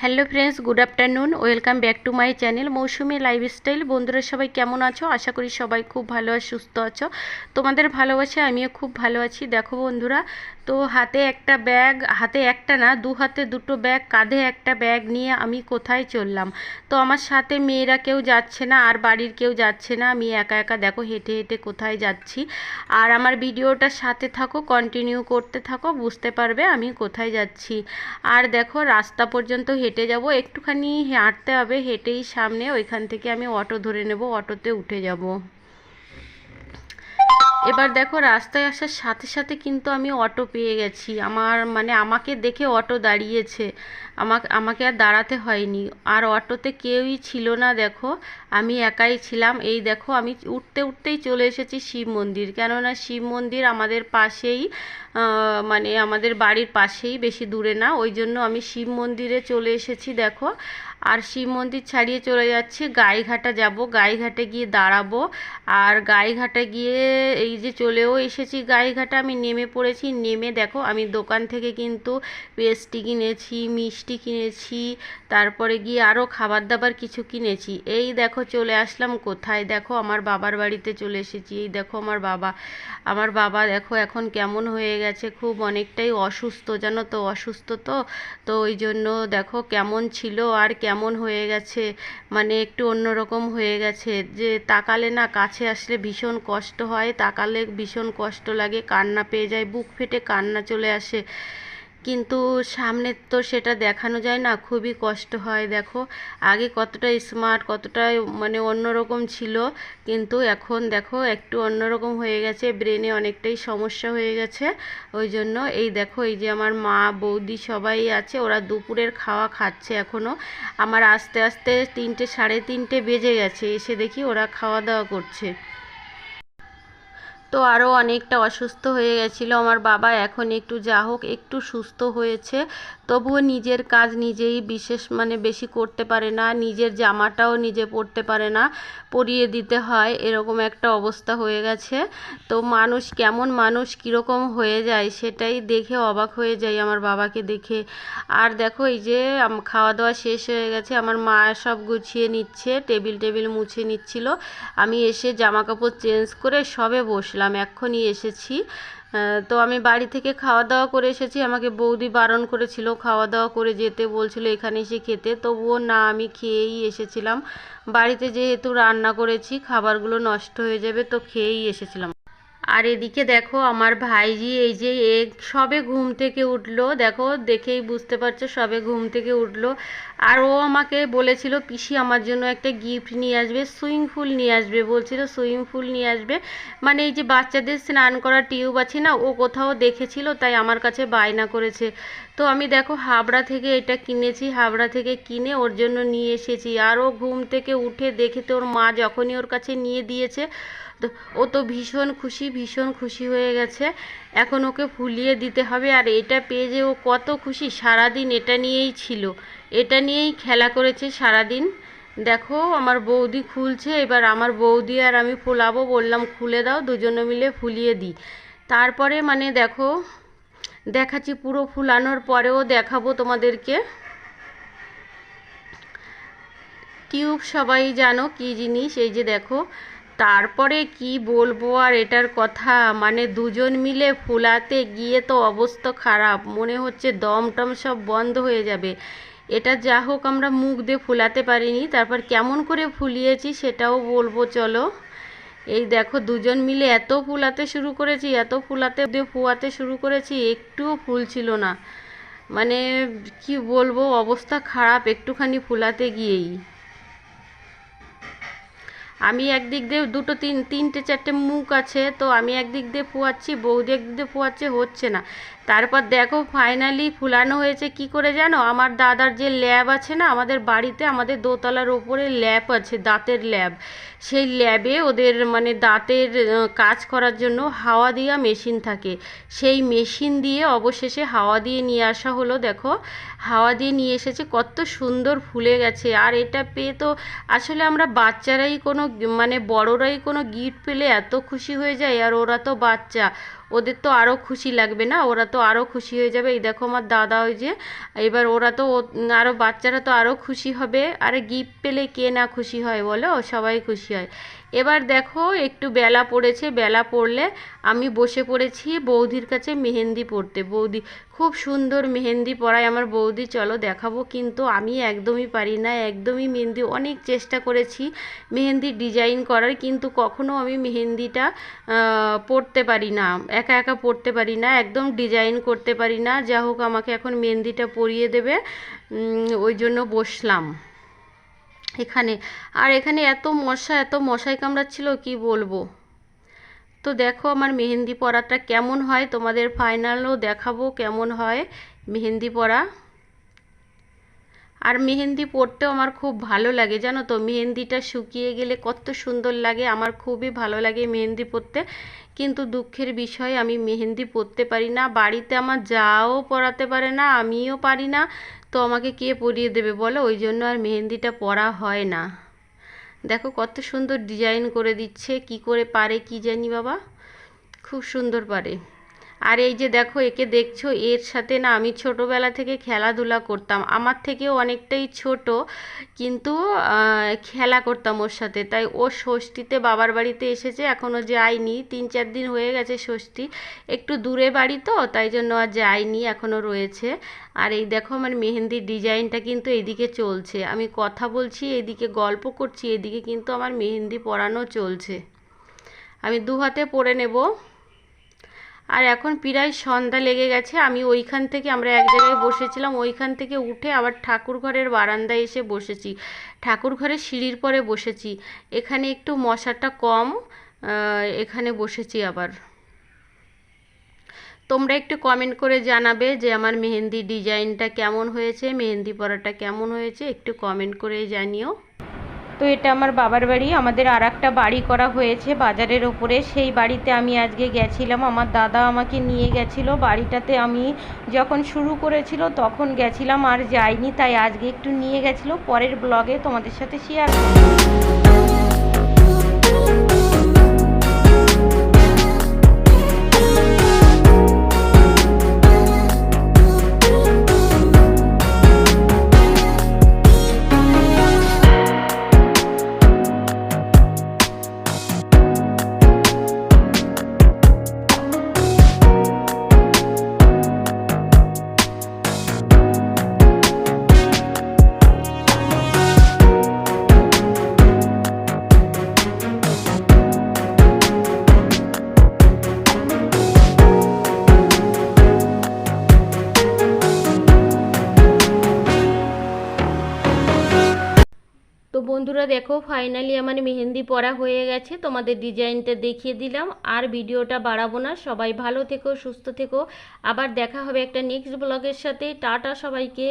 Hello friends, good afternoon. Welcome back to my channel Moushumi lifestyle. বন্ধুরা সবাই কেমন আছো? আশা করি সবাই খুব ভালো আর সুস্থ আছো। তোমাদের ভালোবাসা আমিও খুব ভালো আছি। দেখো বন্ধুরা, তো হাতে একটা ব্যাগ, হাতে একটা না, দু হাতে দুটো ব্যাগ, কাঁধে একটা ব্যাগ নিয়ে আমি কোথায় চললাম। তো আমার সাথে মেয়েরা কেউ যাচ্ছে না, আর বাড়ির কেউ যাচ্ছে না, আমি একা একা দেখো হেঁটে হেঁটে কোথায় যাচ্ছি। আর আমার ভিডিওটার সাথে থাকো, কন্টিনিউ করতে থাকো, বুঝতে পারবে আমি কোথায় যাচ্ছি। আর দেখো রাস্তা পর্যন্ত হেঁটে যাব, একটুখানি হাঁটতে হবে, হেঁটেই সামনে, ওইখান থেকে আমি অটো ধরে নেব, অটোতে উঠে যাব। এবার দেখো রাস্তায় আসার সাথে সাথে কিন্তু আমি অটো পেয়ে গেছি। আমাকে দেখে অটো দাঁড়িয়েছে, আমাকে আর দাঁড়াতে হয়নি। আর অটোতে কেউই ছিল না, দেখো আমি একাই ছিলাম। এই দেখো আমি উঠতে উঠতেই চলে এসেছি শিব মন্দির, কেননা শিব মন্দির আমাদের পাশেই, আমাদের বাড়ির পাশেই, বেশি দূরে না, ওই জন্য আমি শিব মন্দিরে চলে এসেছি দেখো। আর শিব মন্দির ছাড়িয়ে চলে যাচ্ছি, গাইঘাটা যাব, গাইঘাটে গিয়ে দাঁড়াবো। আর গাইঘাটে গিয়ে এই যে চলেও এসেছি গাইঘাটা, আমি নেমে পড়েছি। নেমে দেখো আমি দোকান থেকে কিন্তু পেস্ট্রি কিনেছি, মিষ্টি কিনেছি, তারপরে গিয়ে আরও খাবার দাবার কিছু কিনেছি। এই দেখো চলে আসলাম কোথায়, দেখো আমার বাবার বাড়িতে চলে এসেছি। এই দেখো আমার বাবা দেখো এখন কেমন হয়ে গেছে, খুব অনেকটাই অসুস্থ, জানো তো, অসুস্থ তো। তো ওই জন্য দেখো কেমন ছিল আর কেমন হয়ে গেছে, মানে একটু অন্যরকম হয়ে গেছে। যে তাকালে না, কাছে আসলে ভীষণ কষ্ট হয়, তাকালে ভীষণ কষ্ট লাগে, কান্না পেয়ে যায়, বুক ফেটে কান্না চলে আসে। কিন্তু সামনে তো সেটা দেখানো যায় না, খুবই কষ্ট হয়। দেখো আগে কতটা স্মার্ট, কতটা অন্যরকম ছিল, কিন্তু এখন দেখো একটু অন্যরকম হয়ে গেছে, ব্রেনে অনেকটাই সমস্যা হয়ে গেছে। ওই জন্য এই দেখো, এই যে আমার মা বৌদি সবাই আছে, ওরা দুপুরের খাওয়া খাচ্ছে এখনও। আমার আস্তে আস্তে 3টে সাড়ে 3টে বেজে গেছে, এসে দেখি ওরা খাওয়া দাওয়া করছে। তো আরও অনেকটা অসুস্থ হয়ে গেছিলো আমার বাবা, এখন একটু যা হোক একটু সুস্থ হয়েছে। তবুও নিজের কাজ নিজেই বিশেষ বেশি করতে পারে না, নিজের জামাটাও নিজে পরতে পারে না, পরিয়ে দিতে হয়, এরকম একটা অবস্থা হয়ে গেছে। তো মানুষ কেমন, মানুষ কীরকম হয়ে যায় সেটাই দেখে অবাক হয়ে যাই আমার বাবাকে দেখে। আর দেখো এই যে খাওয়া দাওয়া শেষ হয়ে গেছে, আমার মা সব গুছিয়ে নিচ্ছে, টেবিল মুছে নিচ্ছিল। আমি এসে জামা কাপড় চেঞ্জ করে সবে বসলাম, এক্ষুনি এসেছি। তো আমি বাড়ি থেকে খাওয়া দাওয়া করে এসেছি, আমাকে বৌদি বারণ করেছিল খাওয়া দাওয়া করে যেতে, বলছিল এখানে এসে খেতে, তবুও না, আমি খেয়েই এসেছিলাম। বাড়িতে যেহেতু রান্না করেছি, খাবারগুলো নষ্ট হয়ে যাবে, তো খেয়েই এসেছিলাম। আর এদিকে দেখো আমার ভাইজি এই যে সবে ঘুম থেকে উঠলো, দেখো দেখেই বুঝতে পারছো সবে ঘুম থেকে উঠলো। আর ও আমাকে বলেছিল পিসি আমার জন্য একটা গিফট নিয়ে আসবে, সুইমিং পুল নিয়ে আসবে, বলছিল সুইমিং পুল নিয়ে আসবে, এই যে বাচ্চাদের স্নান করার টিউব আছে না, ও কোথাও দেখেছিল, তাই আমার কাছে বায়না করেছে। তো আমি দেখো হাবড়া থেকে এটা কিনেছি, হাবড়া থেকে কিনে ওর জন্য নিয়ে এসেছি। আর ও ঘুম থেকে উঠে দেখে, তো ওর মা যখনই ওর কাছে নিয়ে দিয়েছে, তো ও তো ভীষণ খুশি হয়ে গেছে। এখন ওকে ফুলিয়ে দিতে হবে। আর এটা পেয়ে যে ও কত খুশি, সারাদিন এটা নিয়েই ছিল, এটা নিয়েই খেলা করেছে সারাদিন। দেখো আমার বৌদি খুলছে, এবার আমার বৌদি আর আমি ফোলাবো, বললাম খুলে দাও, দুজনে মিলে ফুলিয়ে দিই। তারপরে দেখো দেখাচ্ছি, পুরো ফুলানোর পরেও দেখাবো তোমাদেরকে। টিউব সবাই জানো কি জিনিস, এই যে দেখো। তারপরে কি বলবো আর এটার কথা, দুজন মিলে ফুলাতে গিয়ে তো অবস্থা খারাপ, মনে হচ্ছে দম টম সব বন্ধ হয়ে যাবে। এটা যা হোক আমরা মুখ দিয়ে ফুলাতে পারিনি, তারপর কেমন করে ফুলিয়েছি সেটাও বলবো চলো। এই দেখো দুজন মিলে এত ফুলাতে শুরু করেছি, এত ফুয়াতে শুরু করেছি, একটুও ফুলছিল না। মানে কি বলবো, অবস্থা খারাপ একটুখানি ফুলাতে গিয়েই। আমি একদিক দিয়ে দুটো তিনটে চারটে মুখ আছে, তো আমি একদিক দিয়ে ফুয়াচ্ছি, বৌদি একদিক দিয়ে ফুয়াচ্ছে, হচ্ছে না। তারপর দেখো ফাইনালি ফুলানো হয়েছে কি করে জানো, আমার দাদার যে ল্যাব আছে না আমাদের বাড়িতে, আমাদের দোতলার ওপরে ল্যাব আছে, দাঁতের ল্যাব। সেই ল্যাবে ওদের দাঁতের কাজ করার জন্য হাওয়া দেওয়া মেশিন থাকে, সেই মেশিন দিয়ে অবশেষে হাওয়া দিয়ে নিয়ে আসা হলো। দেখো হাওয়া দিয়ে নিয়ে এসেছে, কত সুন্দর ফুলে গেছে। আর এটা পেয়ে তো আসলে আমরা বাচ্চারাই কোনো বড়রাই কোনো গিফট পেলে এত খুশি হয়ে যায়, আর ওরা তো বাচ্চা, ওদের তো আরও খুশি লাগবে না, ওরা তো আরও খুশি হয়ে যাবে। এই দেখো আমার দাদা, ওই যে এবার ওরা তো আরও বাচ্চারা তো আরও খুশি হবে। আর গিফট পেলে কে না খুশি হয় বলো, সবাই খুশি হয়। এবার দেখো একটু বেলা পড়েছে, বেলা পড়লে আমি বসে পড়েছি বৌদির কাছে মেহেন্দি পরতে। বৌদি খুব সুন্দর মেহেন্দি পরায় আমার বৌদি, চলো দেখাবো। কিন্তু আমি একদমই পারি না, একদমই মেহেন্দি অনেক চেষ্টা করেছি মেহেন্দির ডিজাইন করার, কিন্তু কখনো আমি মেহেন্দিটা পরতে পারি না, একা একা পরতে পারি না, একদম ডিজাইন করতে পারি না। যা হোক আমাকে এখন মেহেন্দিটা পরিয়ে দেবে, ওই জন্য বসলাম এখানে। আর এখানে এত মশা, এত মশাই কামড়াচ্ছিল কি বলবো। তো দেখো আমার মেহেন্দি পরাটা কেমন হয়, তোমাদের ফাইনালও দেখাবো কেমন হয় মেহেন্দি পরা। আর মেহেন্দি পরতেও আমার খুব ভালো লাগে জানো তো, মেহেন্দিটা শুকিয়ে গেলে কত সুন্দর লাগে, আমার খুবই ভালো লাগে মেহেন্দি পরতে। কিন্তু দুঃখের বিষয় আমি মেহেন্দি পরতে পারি না, বাড়িতে আমার যাও পরাতে পারে না, আমিও পারি না, তো আমাকে কে পরিয়ে দেবে বলো, ওই জন্য আর মেহেন্দিটা পরা হয় না। দেখো কত সুন্দর ডিজাইন করে দিচ্ছে, কি করে পারে কি জানি বাবা, খুব সুন্দর পারে। আর এই যে দেখো একে দেখছো, এর সাথে না আমি ছোটোবেলা থেকে খেলাধুলা করতাম, আমার থেকেও অনেকটাই ছোট, কিন্তু খেলা করতাম ওর সাথে। তাই ও ষষ্ঠীতে বাবার বাড়িতে এসেছে, এখনও যায়নি, 3-4 দিন হয়ে গেছে ষষ্ঠী, একটু দূরে বাড়ি তো তাই জন্য আর যায়নি, এখনও রয়েছে। আর এই দেখো আমার মেহেন্দির ডিজাইনটা কিন্তু এইদিকে চলছে, আমি কথা বলছি এদিকে গল্প করছি, এদিকে কিন্তু আমার মেহেন্দি পরানো চলছে। আমি দু হাতে পরে নেব। আর এখন প্রায় সন্ধ্যা লেগে গেছে, আমি ওইখান থেকে, আমরা এক জায়গায় বসেছিলাম, ওইখান থেকে উঠে আবার ঠাকুর ঘরের বারান্দায় এসে বসেছি, ঠাকুর ঘরের সিঁড়ির পরে বসেছি। এখানে একটু মশাটা কম, এখানে বসেছি আবার। তোমরা একটু কমেন্ট করে জানাবে যে আমার মেহেন্দি ডিজাইনটা কেমন হয়েছে, মেহেন্দি পরাটা কেমন হয়েছে, একটু কমেন্ট করে জানিও। তো এটা আমার বাবার বাড়ি, আমাদের আর একটা বাড়ি করা হয়েছে বাজারের ওপরে, সেই বাড়িতে আমি আজকে গেছিলাম, আমার দাদা আমাকে নিয়ে গেছিলো বাড়িটাতে। আমি যখন শুরু করেছিল তখন গেছিলাম, আর যাইনি, তাই আজকে একটু নিয়ে গেছিলো, পরের ব্লগে তোমাদের সাথে শেয়ার করব। তো বন্ধুরা দেখো ফাইনালি আমার মেহেন্দি পরা হয়ে গেছে, তোমাদের ডিজাইনটা দেখিয়ে দিলাম, আর ভিডিওটা বাড়াবো না। সবাই ভালো থেকো, সুস্থ থেকো, আবার দেখা হবে একটা নেক্সট ব্লগের সাথে। টাটা সবাইকে।